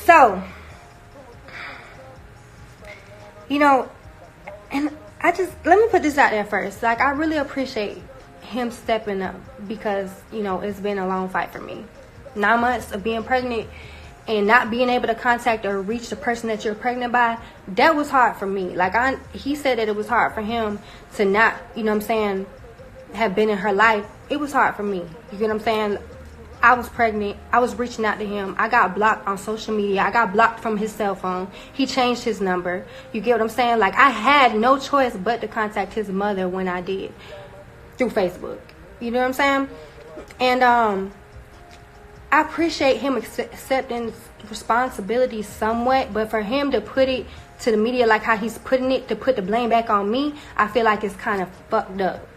So, you know, and let me put this out there first. Like, I really appreciate him stepping up because, you know, it's been a long fight for me. 9 months of being pregnant and not being able to contact or reach the person that you're pregnant by, that was hard for me. Like, he said that it was hard for him to not, you know what I'm saying, have been in her life. It was hard for me. You get what I'm saying? I was pregnant. I was reaching out to him. I got blocked on social media. I got blocked from his cell phone. He changed his number. You get what I'm saying? Like, I had no choice but to contact his mother when I did through Facebook. You know what I'm saying? And I appreciate him accepting responsibility somewhat, but for him to put it to the media like how he's putting it, to put the blame back on me, I feel like it's kind of fucked up.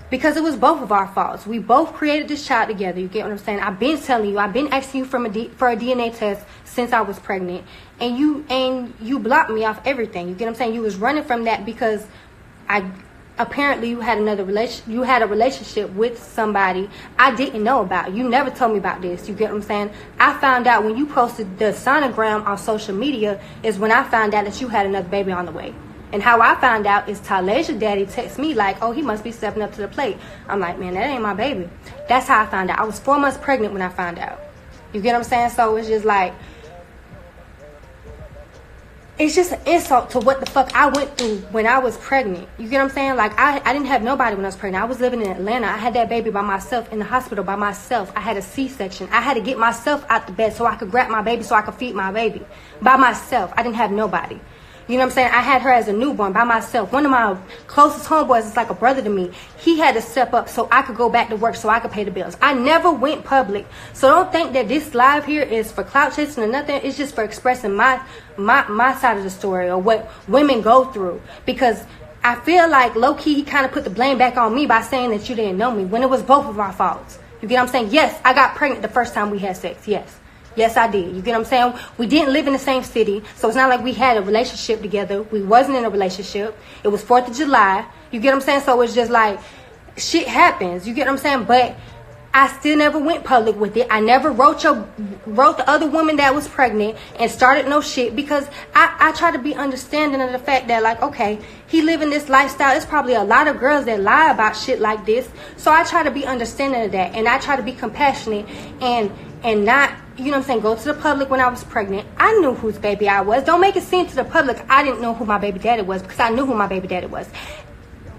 Because it was both of our faults. We both created this child together. You get what I'm saying? I've been telling you, I've been asking you for a DNA test since I was pregnant, and you blocked me off everything. You get what I'm saying? You was running from that because apparently you had a relationship with somebody I didn't know about. You never told me about this. You get what I'm saying? I found out when you posted the sonogram on social media is when I found out that you had another baby on the way. And how I found out is Talesia daddy texted me like, oh, he must be stepping up to the plate. I'm like, man, that ain't my baby. That's how I found out. I was 4 months pregnant when I found out. You get what I'm saying? So it's just like, it's just an insult to what the fuck I went through when I was pregnant. You get what I'm saying? Like, I didn't have nobody when I was pregnant. I was living in Atlanta. I had that baby by myself in the hospital by myself. I had a C-section. I had to get myself out the bed so I could grab my baby so I could feed my baby by myself. I didn't have nobody. You know what I'm saying? I had her as a newborn by myself. One of my closest homeboys is like a brother to me. He had to step up so I could go back to work so I could pay the bills. I never went public. So don't think that this live here is for clout chasing or nothing. It's just for expressing my side of the story or what women go through. Because I feel like low-key he kind of put the blame back on me by saying that you didn't know me when it was both of our faults. You get what I'm saying? Yes, I got pregnant the first time we had sex. Yes. Yes, I did. You get what I'm saying? We didn't live in the same city, so it's not like we had a relationship together. We wasn't in a relationship. It was 4th of July. You get what I'm saying? So it's just like, shit happens. You get what I'm saying? But I still never went public with it. I never wrote the other woman that was pregnant and started no shit because I try to be understanding of the fact that, like, okay, he living this lifestyle. There's probably a lot of girls that lie about shit like this. So I try to be understanding of that, and I try to be compassionate and not, you know what I'm saying, go to the public when I was pregnant. I knew whose baby I was. Don't make it seem to the public I didn't know who my baby daddy was, because I knew who my baby daddy was.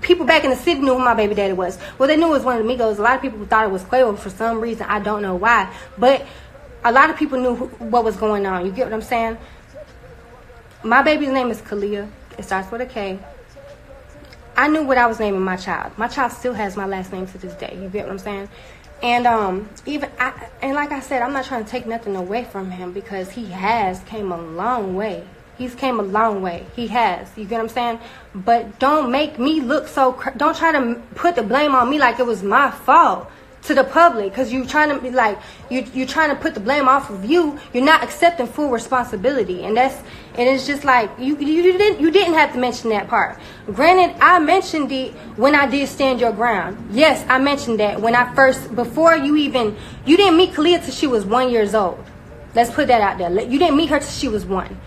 People back in the city knew who my baby daddy was. Well, they knew it was one of the Migos. A lot of people thought it was Quavo for some reason. I don't know why. But a lot of people knew what was going on. You get what I'm saying? My baby's name is Kalia. It starts with a K. I knew what I was naming my child. My child still has my last name to this day. You get what I'm saying? And and like I said, I'm not trying to take nothing away from him because he has came a long way. He's came a long way. He has. You get what I'm saying? But don't make me look so... Don't try to put the blame on me like it was my fault to the public. Because you're trying to be like... You're trying to put the blame off of you. You're not accepting full responsibility. And it's just like... You didn't have to mention that part. Granted, I mentioned it when I did Stand Your Ground. Yes, I mentioned that when I first... Before you even... You didn't meet Kalia till she was 1 year old. Let's put that out there. You didn't meet her till she was 1.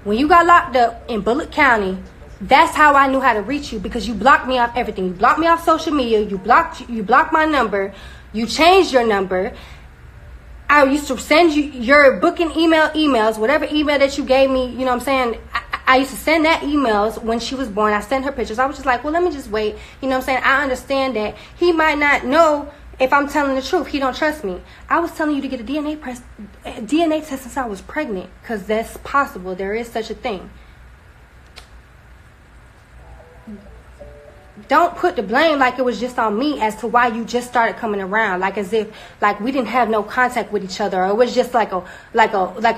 When you got locked up in Bullitt County, that's how I knew how to reach you, because you blocked me off everything. You blocked me off social media. You blocked my number. You changed your number. I used to send you your booking emails, whatever email that you gave me, you know what I'm saying? I used to send that emails when she was born. I sent her pictures. I was just like, well, let me just wait. You know what I'm saying? I understand that he might not know if I'm telling the truth. He don't trust me. I was telling you to get a DNA test since I was pregnant, because that's possible. There is such a thing. Don't put the blame like it was just on me as to why you just started coming around, like as if like we didn't have no contact with each other, or it was just like a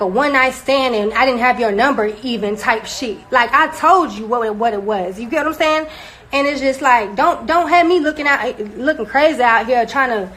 one night stand and I didn't have your number even type shit. Like, I told you what it was. You get what I'm saying? And it's just like, don't have me looking crazy out here trying to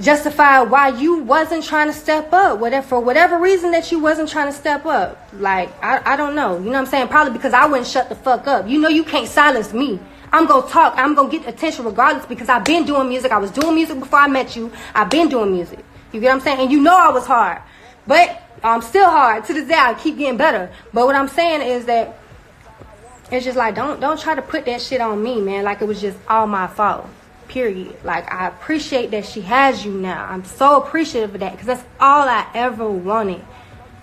justify why you wasn't trying to step up. For whatever reason that you wasn't trying to step up. Like, I don't know. You know what I'm saying? Probably because I wouldn't shut the fuck up. You know you can't silence me. I'm going to talk. I'm going to get attention regardless, because I've been doing music. I was doing music before I met you. I've been doing music. You get what I'm saying? And you know I was hard. But I'm still hard. To this day, I keep getting better. But what I'm saying is that it's just like, don't try to put that shit on me, man. Like it was just all my fault. Period. Like, I appreciate that she has you now. I'm so appreciative of that, because that's all I ever wanted.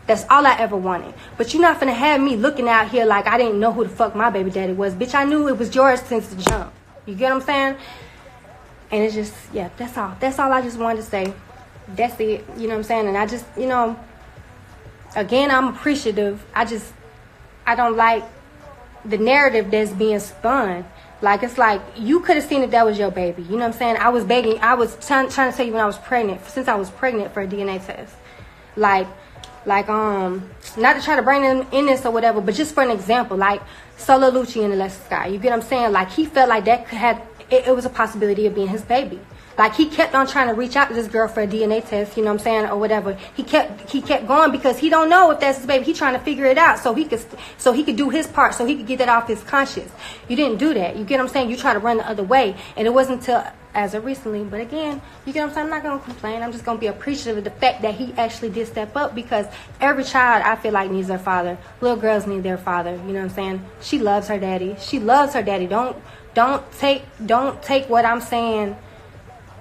That's all I ever wanted. But you're not finna have me looking out here like I didn't know who the fuck my baby daddy was. Bitch, I knew it was yours since the jump. You get what I'm saying? And it's just, yeah, that's all. That's all I just wanted to say. That's it. You know what I'm saying? And I just, you know, again, I'm appreciative. I don't like the narrative that's being spun. Like, it's like, you could have seen if that was your baby. You know what I'm saying? I was begging, I was trying to tell you when I was pregnant, since I was pregnant, for a DNA test. Like, not to try to bring them in this or whatever, but just for an example, like, Solo Lucci and Alexis Sky. You get what I'm saying? Like, he felt like that it was a possibility of being his baby. Like, he kept on trying to reach out to this girl for a DNA test, you know what I'm saying, or whatever. He kept going because he don't know if that's his baby. He trying to figure it out so he could do his part, so he could get that off his conscience. You didn't do that. You get what I'm saying? You try to run the other way. And it wasn't until as of recently, but again, you get what I'm saying? I'm not going to complain. I'm just going to be appreciative of the fact that he actually did step up, because every child, I feel like, needs their father. Little girls need their father, you know what I'm saying? She loves her daddy. She loves her daddy. Don't take what I'm saying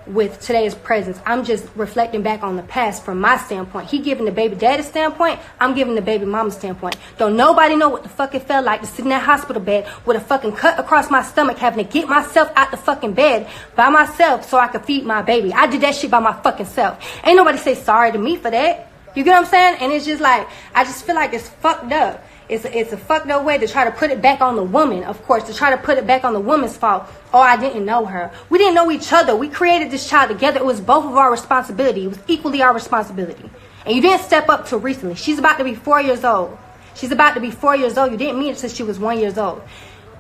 with today's presence. I'm just reflecting back on the past from my standpoint. He giving the baby daddy standpoint, I'm giving the baby mama standpoint. Don't nobody know what the fuck it felt like to sit in that hospital bed with a fucking cut across my stomach, having to get myself out the fucking bed by myself so I could feed my baby. I did that shit by my fucking self. Ain't nobody say sorry to me for that. You get what I'm saying? And it's just like, I just feel like it's fucked up. It's a fucked up way to try to put it back on the woman, of course, to try to put it back on the woman's fault. Oh, I didn't know her. We didn't know each other. We created this child together. It was both of our responsibility. It was equally our responsibility. And you didn't step up till recently. She's about to be 4 years old. She's about to be 4 years old. You didn't meet her since she was 1 year old.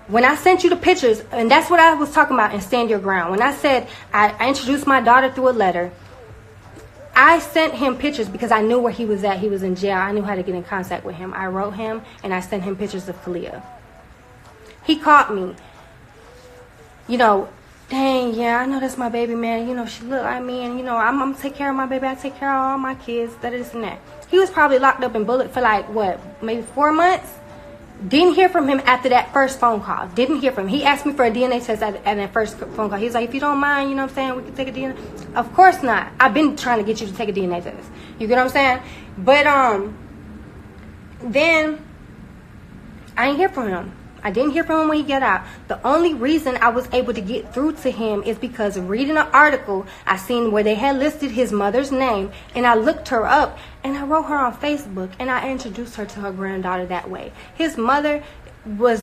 When I sent you the pictures, and that's what I was talking about in Stand Your Ground. When I said I introduced my daughter through a letter, I sent him pictures because I knew where he was at. He was in jail. I knew how to get in contact with him. I wrote him and I sent him pictures of Kalia. He called me. You know, dang, yeah, I know that's my baby, man. You know, she look like me, and you know, I'm gonna take care of my baby. I take care of all my kids, that, this, and that. He was probably locked up in Bullet for like, what, maybe 4 months? Didn't hear from him after that first phone call. Didn't hear from him. He asked me for a DNA test at that first phone call. He was like, if you don't mind, you know what I'm saying, we can take a DNA. Of course not. I've been trying to get you to take a DNA test. You get what I'm saying? But then I didn't hear from him. I didn't hear from him when he got out. The only reason I was able to get through to him is because reading an article, I seen where they had listed his mother's name, and I looked her up, and I wrote her on Facebook, and I introduced her to her granddaughter that way. His mother was